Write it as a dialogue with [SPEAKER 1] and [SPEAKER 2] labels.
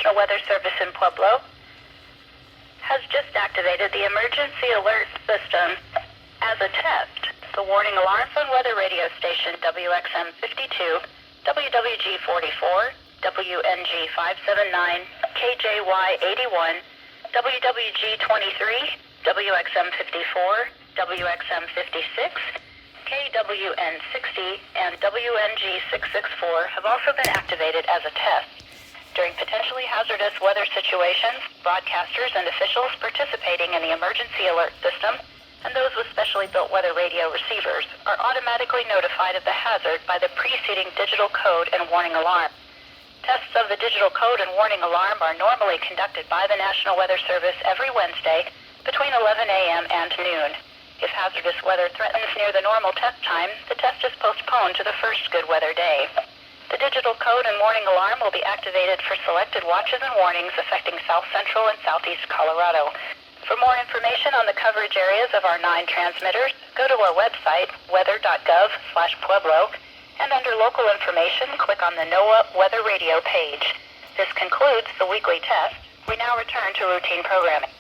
[SPEAKER 1] National Weather Service in Pueblo has just activated the emergency alert system as a test. The warning alarms on weather radio station WXM 52, WWG 44, WNG 579, KJY 81, WWG 23, WXM 54, WXM 56, KWN 60, and WNG 664 have also been activated as a test. During potentially hazardous weather situations, broadcasters and officials participating in the emergency alert system and those with specially built weather radio receivers are automatically notified of the hazard by the preceding digital code and warning alarm. Tests of the digital code and warning alarm are normally conducted by the National Weather Service every Wednesday between 11 a.m. and noon. If hazardous weather threatens near the normal test time, the test is postponed to the first good weather day. The digital code and warning alarm will be activated for selected watches and warnings affecting South Central and Southeast Colorado. For more information on the coverage areas of our 9 transmitters, go to our website, weather.gov/Pueblo, and under local information, click on the NOAA Weather Radio page. This concludes the weekly test. We now return to routine programming.